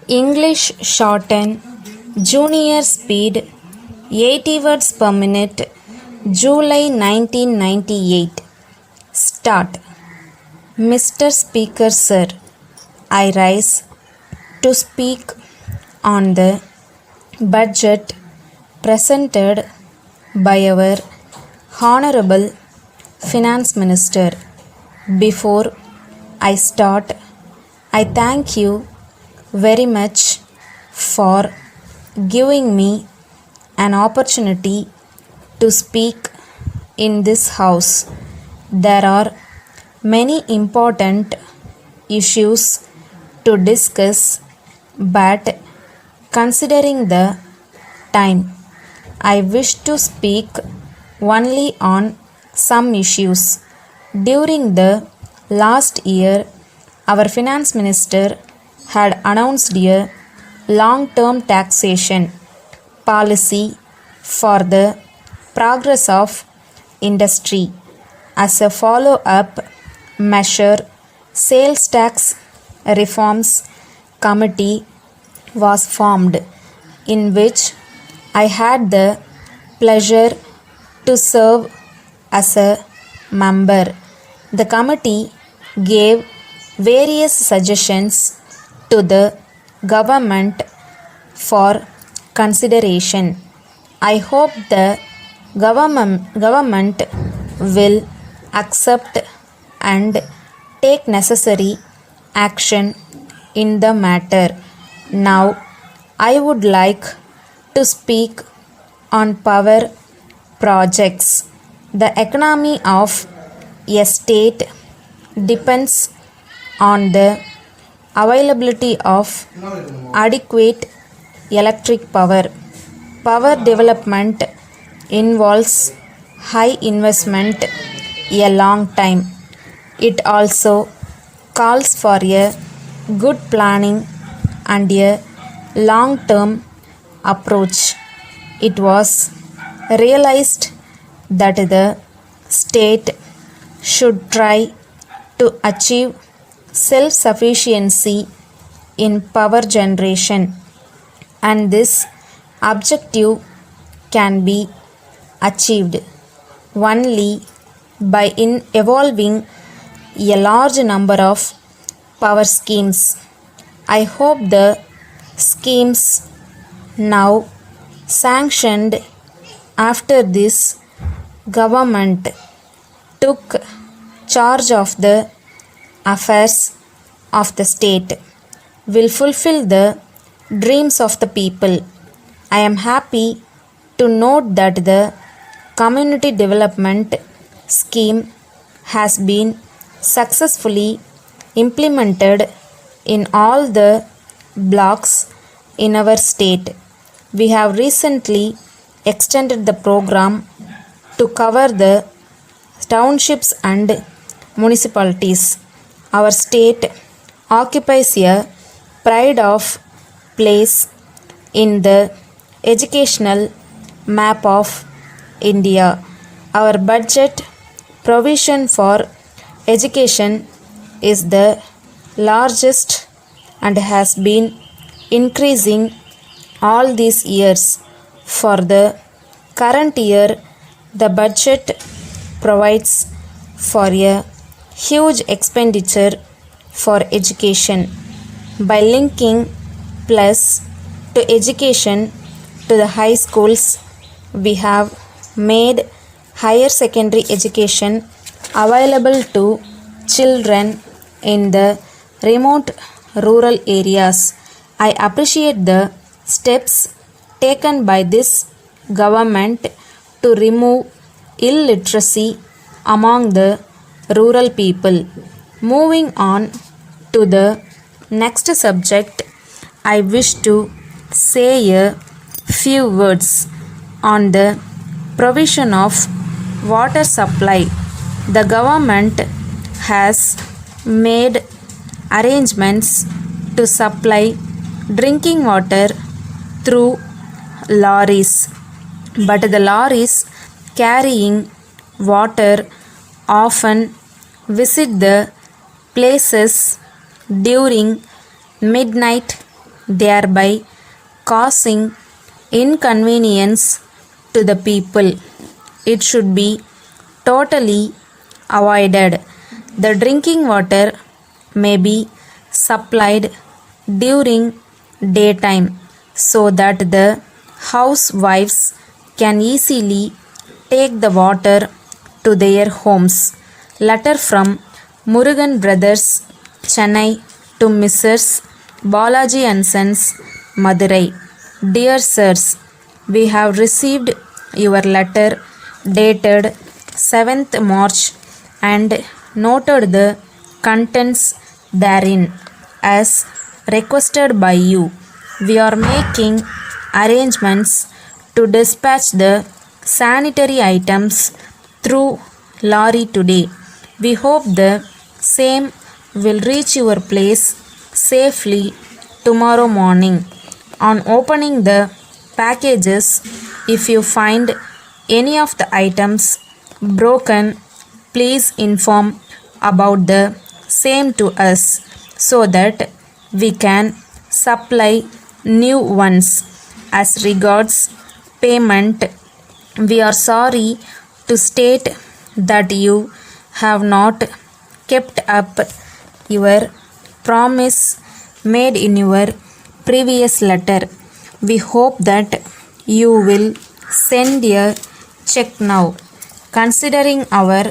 English Shorthand Junior Speed 80 words per minute, July 1998. Start. Mr. Speaker Sir, I rise to speak on the budget presented by our Honorable Finance Minister. Before I start, I thank you very much for giving me an opportunity to speak in this house. There are many important issues to discuss, but considering the time, I wish to speak only on some issues. During the last year, our finance minister had announced a long-term taxation policy for the progress of industry. As a follow-up measure, sales tax reforms committee was formed, in which I had the pleasure to serve as a member. The committee gave various suggestions to the government for consideration. I hope the government will accept and take necessary action in the matter. Now, I would like to speak on power projects. The economy of a state depends on the availability of adequate electric power. Power development involves high investment a long time. It also calls for a good planning and a long-term approach. It was realized that the state should try to achieve self-sufficiency in power generation, and this objective can be achieved only by evolving a large number of power schemes. I hope the schemes now sanctioned after this government took charge of the affairs of the state will fulfill the dreams of the people. I am happy to note that the community development scheme has been successfully implemented in all the blocks in our state. We have recently extended the program to cover the townships and municipalities. Our state occupies a pride of place in the educational map of India. Our budget provision for education is the largest and has been increasing all these years. For the current year, the budget provides for a huge expenditure for education. By linking plus to education to the high schools, we have made higher secondary education available to children in the remote rural areas. I appreciate the steps taken by this government to remove illiteracy among the rural people. Moving on to the next subject, I wish to say a few words on the provision of water supply. The government has made arrangements to supply drinking water through lorries, but the lorries carrying water often visit the places during midnight thereby causing inconvenience to the people. It should be totally avoided. The drinking water may be supplied during daytime so that the housewives can easily take the water to their homes. Letter from Murugan Brothers, Chennai to Mrs. Balaji and Sons, Madurai. Dear Sirs, we have received your letter dated 7th March and noted the contents therein as requested by you. We are making arrangements to dispatch the sanitary items through lorry today. We hope the same will reach your place safely tomorrow morning. On opening the packages, if you find any of the items broken, please inform about the same to us so that we can supply new ones. As regards payment, we are sorry to state that you have not kept up your promise made in your previous letter. We hope that you will send a check now. Considering our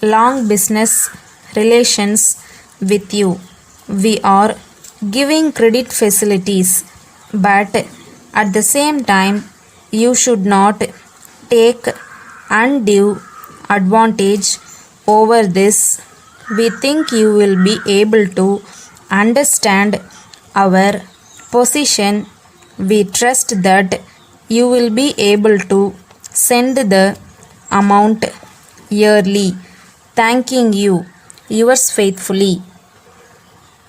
long business relations with you, we are giving credit facilities, but at the same time, you should not take undue advantage over this. We think you will be able to understand our position. We trust that you will be able to send the amount yearly. Thanking you. Yours faithfully,